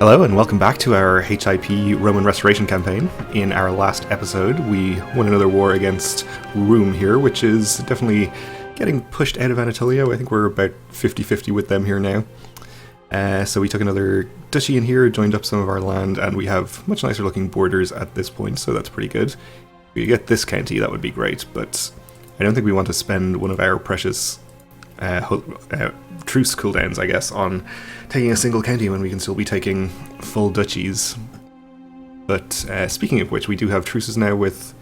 Hello and welcome back to our HIP Roman Restoration campaign. In our last episode, we won another war against Rome here, which is definitely getting pushed out of Anatolia. I think we're about 50-50 with them here now. So we took another duchy in here, joined up some of our land, and we have much nicer looking borders at this point, so that's pretty good. If we get this county, that would be great, but I don't think we want to spend one of our precious truce cooldowns, I guess, on taking a single county when we can still be taking full duchies. But speaking of which, we do have truces now with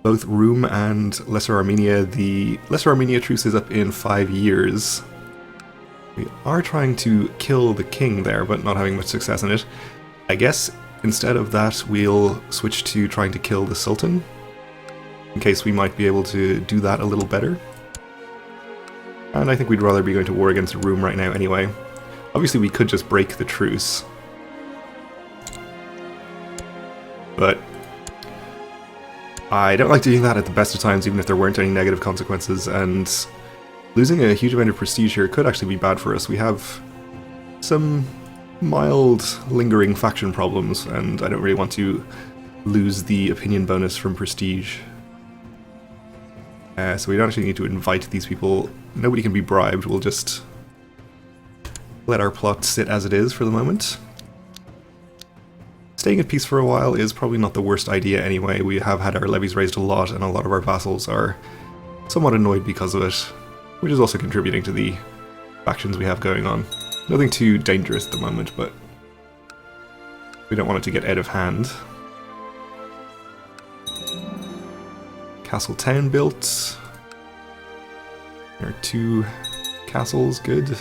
both Rome and Lesser Armenia. The Lesser Armenia truce is up in 5 years. We are trying to kill the king there, but not having much success in it. I guess instead of that, we'll switch to trying to kill the Sultan, in case we might be able to do that a little better. And I think we'd rather be going to war against Rome right now anyway. Obviously we could just break the truce, but I don't like doing that at the best of times, even if there weren't any negative consequences, and losing a huge amount of prestige here could actually be bad for us. We have some mild, lingering faction problems, and I don't really want to lose the opinion bonus from prestige. So we don't actually need to invite these people. Nobody can be bribed. We'll just let our plot sit as it is for the moment. Staying at peace for a while is probably not the worst idea anyway. We have had our levies raised a lot, and a lot of our vassals are somewhat annoyed because of it, which is also contributing to the factions we have going on. Nothing too dangerous at the moment, but we don't want it to get out of hand. Castle town built. There are 2 castles, good.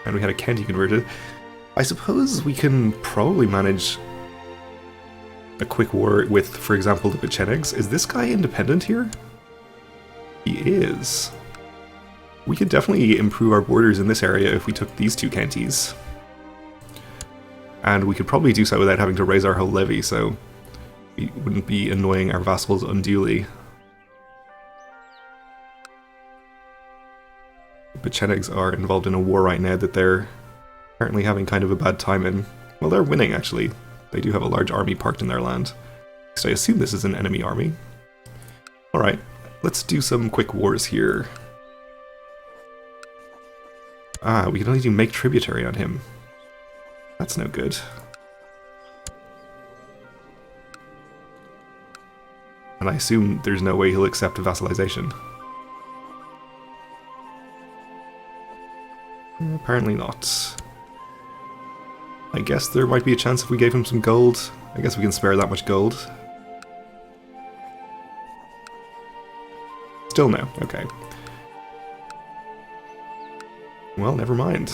And we had a county converted. I suppose we can probably manage a quick war with, for example, the Pechenegs. Is this guy independent here? He is. We could definitely improve our borders in this area if we took these 2 counties. And we could probably do so without having to raise our whole levy, so we wouldn't be annoying our vassals unduly. The Pechenegs are involved in a war right now that they're apparently having kind of a bad time in. Well, they're winning, actually. They do have a large army parked in their land. So I assume this is an enemy army. Alright, let's do some quick wars here. Ah, we can only do make tributary on him. That's no good. And I assume there's no way he'll accept vassalization. Apparently not. I guess there might be a chance if we gave him some gold. I guess we can spare that much gold. Still no, okay. Well, never mind.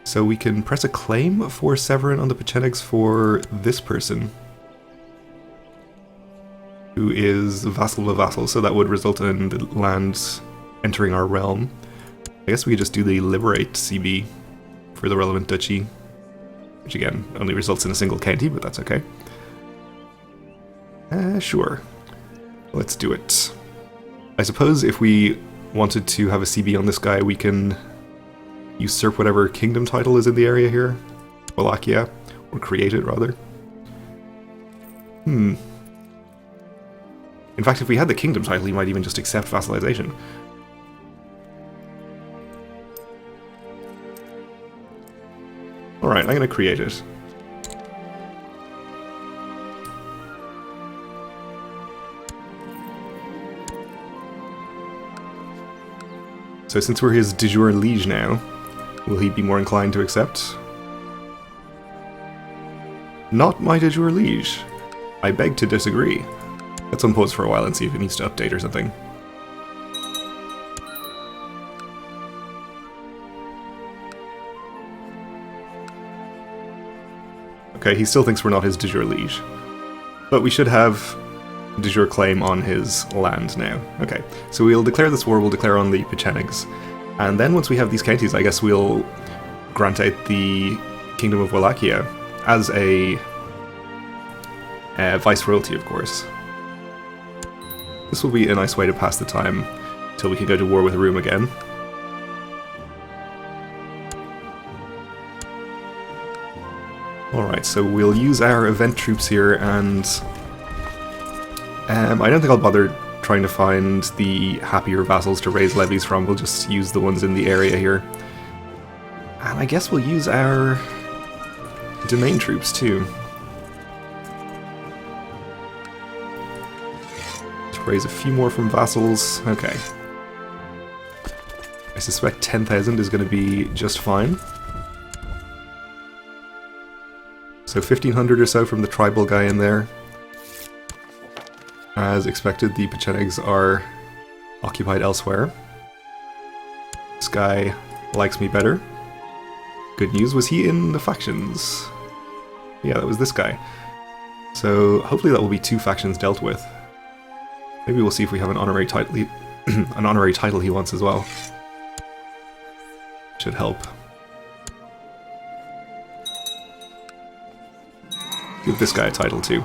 So we can press a claim for Severin on the Pechenegs for this person, who is vassal of a vassal, so that would result in the land entering our realm. I guess we could just do the Liberate CB for the relevant duchy, which again only results in a single county, but that's okay. Sure. Let's do it. I suppose if we wanted to have a CB on this guy, we can usurp whatever kingdom title is in the area here. Wallachia, or create it rather. In fact, if we had the kingdom title, he might even just accept vassalization. Alright, I'm going to create it. So since we're his de jure liege now, will he be more inclined to accept? Not my de jure liege. I beg to disagree. Let's unpause for a while and see if it needs to update or something. Okay, he still thinks we're not his de jure liege. But we should have de jure claim on his land now. Okay, so we'll declare this war, we'll declare on the Pechenegs. And then once we have these counties, I guess we'll grant out the Kingdom of Wallachia as a viceroyalty, of course. This will be a nice way to pass the time till we can go to war with Rome again. Alright, so we'll use our event troops here, and I don't think I'll bother trying to find the happier vassals to raise levies from. We'll just use the ones in the area here. And I guess we'll use our domain troops too. To raise a few more from vassals. Okay. I suspect 10,000 is going to be just fine. So 1,500 or so from the tribal guy in there. As expected, the Pechenegs are occupied elsewhere. This guy likes me better. Good news, was he in the factions? Yeah, that was this guy. So hopefully that will be 2 factions dealt with. Maybe we'll see if we have an honorary title an honorary title he wants as well. Should help. Give this guy a title too.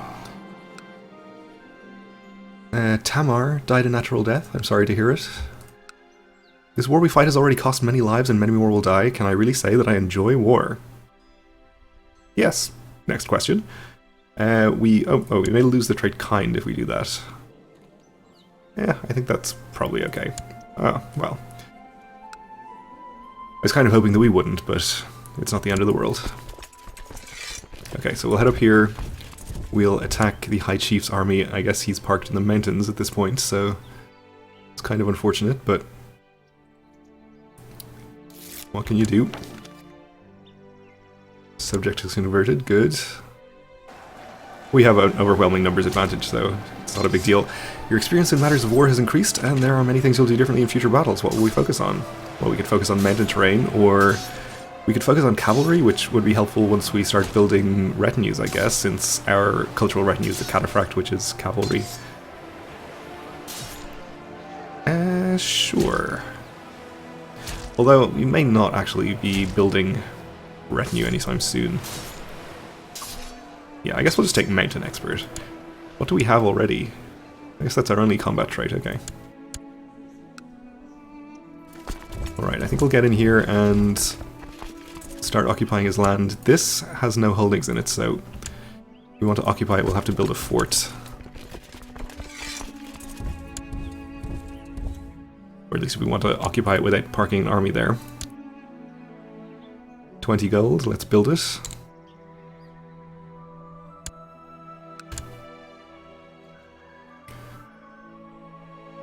Tamar died a natural death. I'm sorry to hear it. This war we fight has already cost many lives and many more will die. Can I really say that I enjoy war? Yes. Next question. We may lose the trait kind if we do that. Yeah, I think that's probably okay. Well. I was kind of hoping that we wouldn't, but it's not the end of the world. Okay, so we'll head up here. We'll attack the High Chief's army. I guess he's parked in the mountains at this point, so it's kind of unfortunate, but what can you do? Subject is converted, good. We have an overwhelming numbers advantage, so it's not a big deal. Your experience in matters of war has increased, and there are many things you'll do differently in future battles. What will we focus on? Well, we could focus on mountain terrain, or we could focus on cavalry, which would be helpful once we start building retinues, I guess, since our cultural retinue is the cataphract, which is cavalry. Sure. Although, we may not actually be building retinue anytime soon. Yeah, I guess we'll just take Mountain Expert. What do we have already? I guess that's our only combat trait, okay. Alright, I think we'll get in here and start occupying his land. This has no holdings in it, so if we want to occupy it, we'll have to build a fort. Or at least we want to occupy it without parking an army there. 20 gold, let's build it.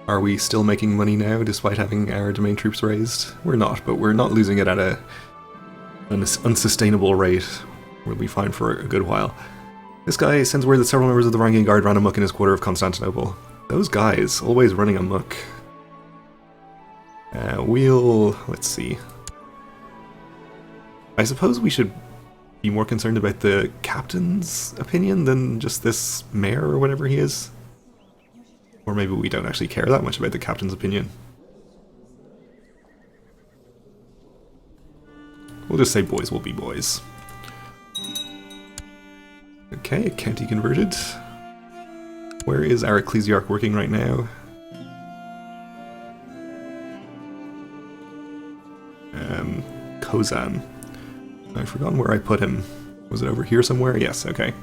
Are we still making money now, despite having our domain troops raised? We're not, but we're not losing it at an unsustainable rate. We'll be fine for a good while. This guy sends word that several members of the Varangian Guard ran amok in his quarter of Constantinople. Those guys, always running amok. Let's see. I suppose we should be more concerned about the captain's opinion than just this mayor or whatever he is. Or maybe we don't actually care that much about the captain's opinion. We'll just say boys will be boys. Okay, a county converted. Where is our ecclesiarch working right now? Kozan. I've forgotten where I put him. Was it over here somewhere? Yes, okay.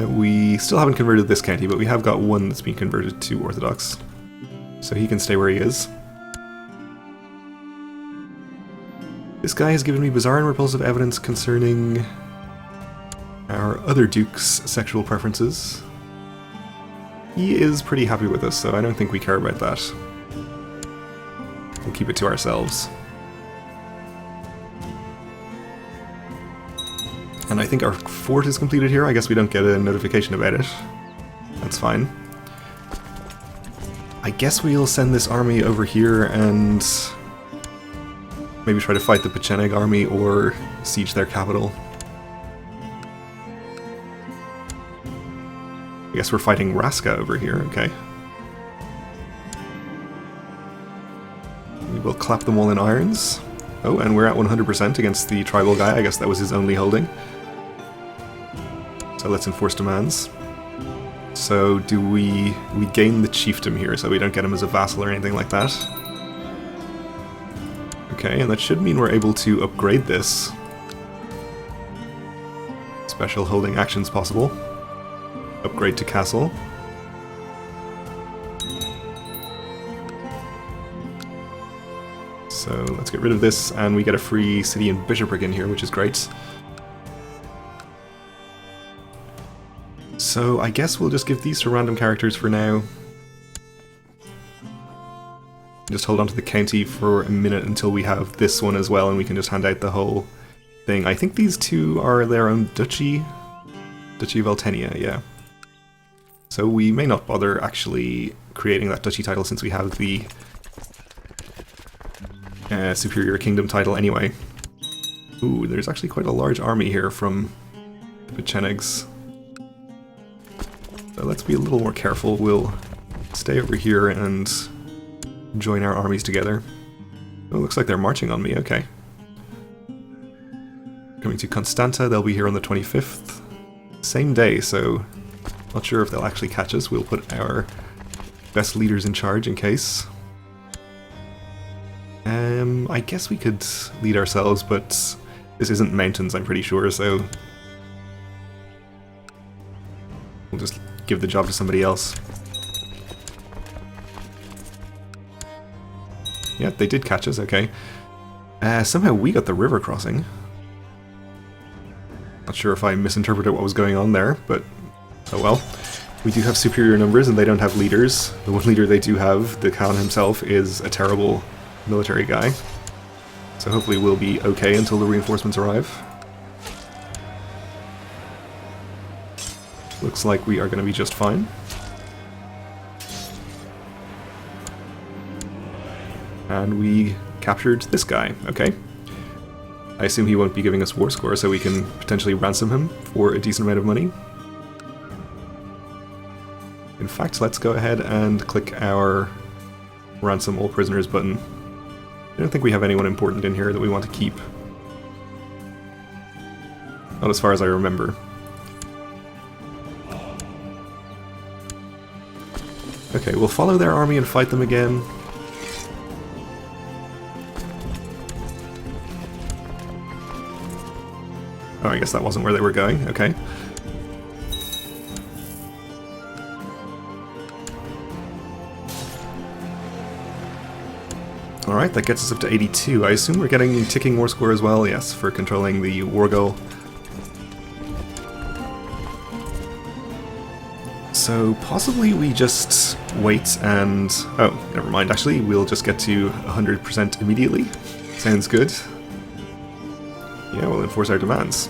We still haven't converted this county, but we have got one that's been converted to Orthodox. So he can stay where he is. This guy has given me bizarre and repulsive evidence concerning our other duke's sexual preferences. He is pretty happy with us, so I don't think we care about that. We'll keep it to ourselves. And I think our fort is completed here. I guess we don't get a notification about it. That's fine. I guess we'll send this army over here and maybe try to fight the Pecheneg army or siege their capital. I guess we're fighting Raska over here, okay. We will clap them all in irons. Oh, and we're at 100% against the tribal guy. I guess that was his only holding. So let's enforce demands. So do we gain the chiefdom here so we don't get him as a vassal or anything like that? Okay, and that should mean we're able to upgrade this. Special holding actions possible. Upgrade to castle. So let's get rid of this, and we get a free city and bishopric in here, which is great. So I guess we'll just give these to random characters for now. Just hold on to the county for a minute until we have this one as well, and we can just hand out the whole thing. I think these two are their own duchy. Duchy of Eltenia, yeah. So we may not bother actually creating that duchy title since we have the superior kingdom title anyway. Ooh, there's actually quite a large army here from the Pechenegs. So let's be a little more careful. We'll stay over here and join our armies together. Oh, looks like they're marching on me, okay. Coming to Constanta, they'll be here on the 25th. Same day, so not sure if they'll actually catch us. We'll put our best leaders in charge in case. I guess we could lead ourselves, but this isn't mountains, I'm pretty sure, so we'll just give the job to somebody else. Yeah, they did catch us, okay. Somehow we got the river crossing. Not sure if I misinterpreted what was going on there, but oh well. We do have superior numbers and they don't have leaders. The one leader they do have, the Khan himself, is a terrible military guy. So hopefully we'll be okay until the reinforcements arrive. Looks like we are going to be just fine. And we captured this guy, okay. I assume he won't be giving us war score, so we can potentially ransom him for a decent amount of money. In fact, let's go ahead and click our ransom all prisoners button. I don't think we have anyone important in here that we want to keep. Not as far as I remember. Okay, we'll follow their army and fight them again. Oh, I guess that wasn't where they were going, okay. Alright, that gets us up to 82. I assume we're getting ticking war score as well, yes, for controlling the war goal. So possibly we just wait and... oh, never mind, actually, we'll just get to 100% immediately. Sounds good. Yeah, we'll enforce our demands.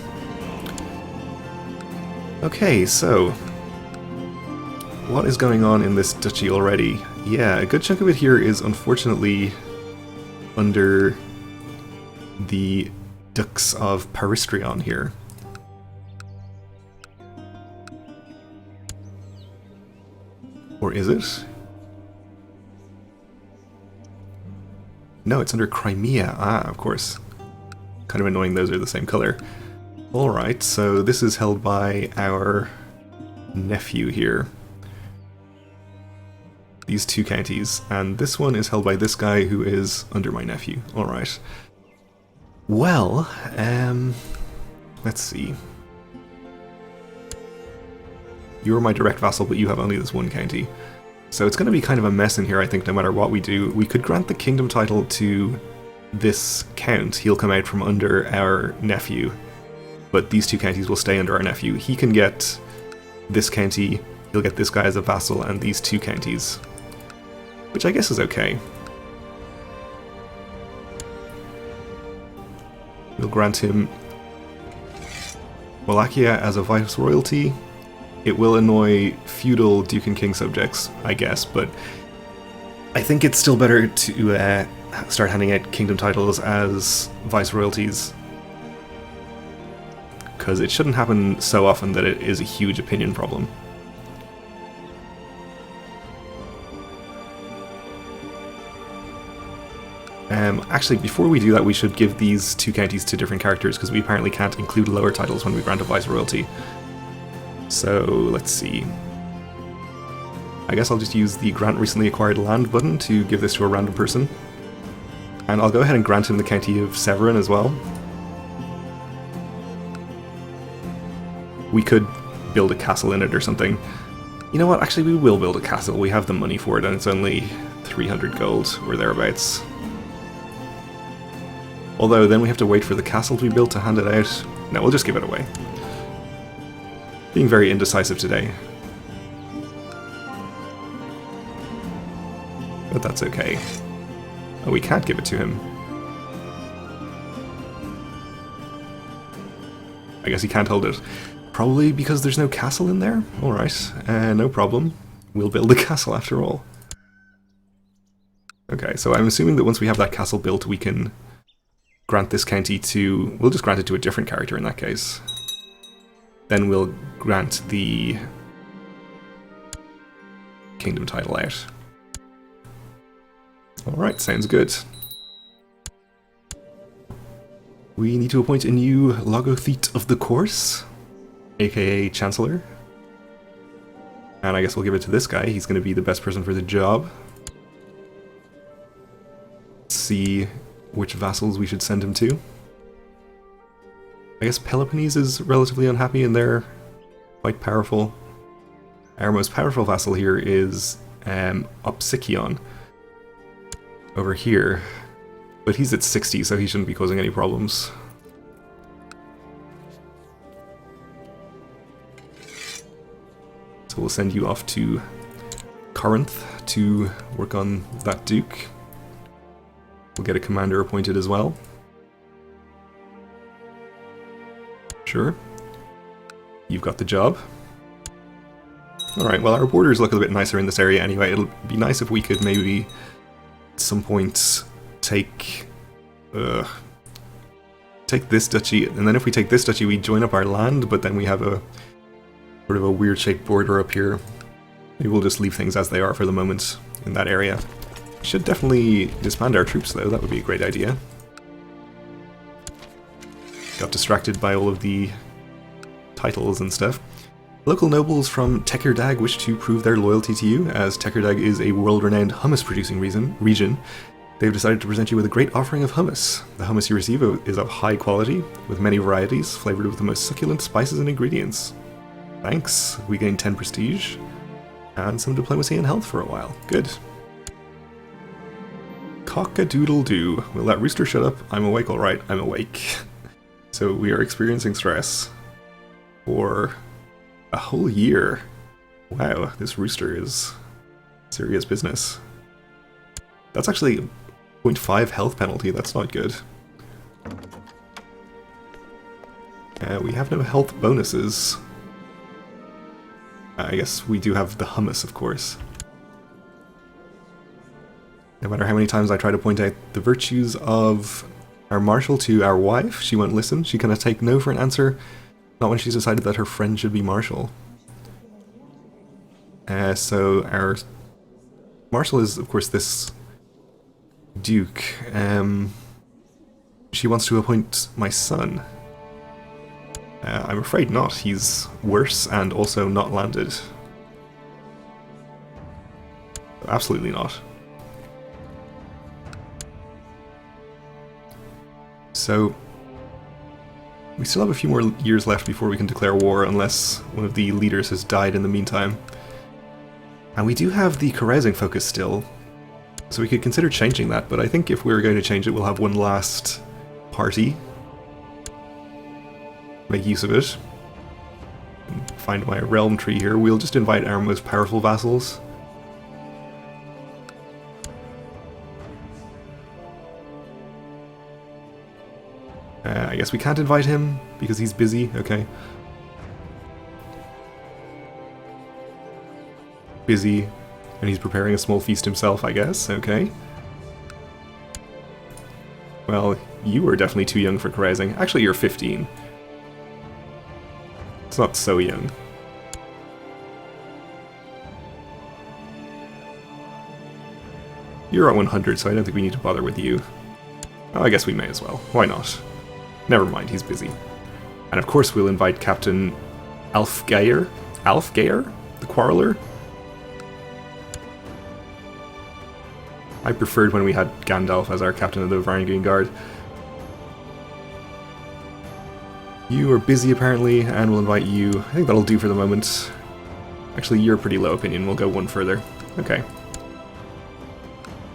Okay, so what is going on in this duchy already? Yeah, a good chunk of it here is unfortunately under the Dukes of Paristrion here. Or is it? No, it's under Crimea. Ah, of course. Kind of annoying those are the same color. Alright, so this is held by our nephew here. These two counties, and this one is held by this guy who is under my nephew. Alright. Well, let's see. You're my direct vassal, but you have only this one county. So it's going to be kind of a mess in here, I think, no matter what we do. We could grant the kingdom title to this count. He'll come out from under our nephew. But these two counties will stay under our nephew. He can get this county, he'll get this guy as a vassal, and these two counties. Which I guess is okay. We'll grant him Wallachia as a viceroyalty. It will annoy feudal duke and king subjects, I guess, but I think it's still better to start handing out kingdom titles as viceroyalties, because it shouldn't happen so often that it is a huge opinion problem. Actually, before we do that, we should give these two counties to different characters, because we apparently can't include lower titles when we grant a viceroyalty. So, let's see. I guess I'll just use the grant recently acquired land button to give this to a random person. And I'll go ahead and grant him the county of Severin as well. We could build a castle in it or something. You know what, actually we will build a castle. We have the money for it and it's only 300 gold or thereabouts. Although then we have to wait for the castle to be built to hand it out. No, we'll just give it away. Being very indecisive today. But that's okay. Oh, we can't give it to him. I guess he can't hold it. Probably because there's no castle in there? Alright, no problem. We'll build the castle after all. Okay, so I'm assuming that once we have that castle built, we can grant this county to... We'll just grant it to a different character in that case. Then we'll grant the kingdom title out. Alright, sounds good. We need to appoint a new Logothete of the Course, aka Chancellor. And I guess we'll give it to this guy, he's going to be the best person for the job. Let's see which vassals we should send him to. I guess Peloponnese is relatively unhappy and they're quite powerful. Our most powerful vassal here is Opsikion over here, but he's at 60, so he shouldn't be causing any problems. So we'll send you off to Corinth to work on that duke. We'll get a commander appointed as well. Sure. You've got the job. Alright, well our borders look a bit nicer in this area anyway. It'll be nice if we could maybe at some point take this duchy, and then if we take this duchy we join up our land, but then we have a sort of a weird shaped border up here. Maybe we'll just leave things as they are for the moment in that area. Should definitely disband our troops though, that would be a great idea. Got distracted by all of the titles and stuff. Local nobles from Tekkerdagh wish to prove their loyalty to you, as Tekkerdagh is a world-renowned hummus-producing region. They've decided to present you with a great offering of hummus. The hummus you receive is of high quality, with many varieties, flavored with the most succulent spices and ingredients. Thanks, we gain 10 prestige, and some diplomacy and health for a while. Good. Cock-a-doodle-doo. Will that rooster shut up? I'm awake, alright, I'm awake. So we are experiencing stress for a whole year. Wow, this rooster is serious business. That's actually 0.5 health penalty, that's not good. We have no health bonuses. I guess we do have the hummus, of course. No matter how many times I try to point out the virtues of our marshal to our wife, she won't listen. She cannot take no for an answer, not when she's decided that her friend should be marshal. So our marshal is, of course, this duke. She wants to appoint my son. I'm afraid not. He's worse and also not landed. Absolutely not. So, we still have a few more years left before we can declare war, unless one of the leaders has died in the meantime. And we do have the carousing focus still, so we could consider changing that, but I think if we're going to change it, we'll have one last party. Make use of it. Find my realm tree here. We'll just invite our most powerful vassals. I guess we can't invite him because he's busy. Okay. Busy, and he's preparing a small feast himself, I guess. Okay. Well, you were definitely too young for carousing. Actually, you're 15. It's not so young. You're at 100, so I don't think we need to bother with you. Oh, I guess we may as well. Why not? Never mind, he's busy. And of course we'll invite Captain Alfgeir? Alfgeir? The Quarreler? I preferred when we had Gandalf as our captain of the Varangian Guard. You are busy apparently, and we'll invite you. I think that'll do for the moment. Actually, you're pretty low opinion. We'll go one further. Okay.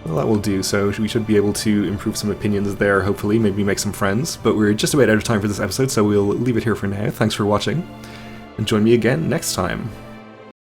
Well, that will do, so we should be able to improve some opinions there, hopefully, maybe make some friends. But we're just about out of time for this episode, so we'll leave it here for now. Thanks for watching, and join me again next time.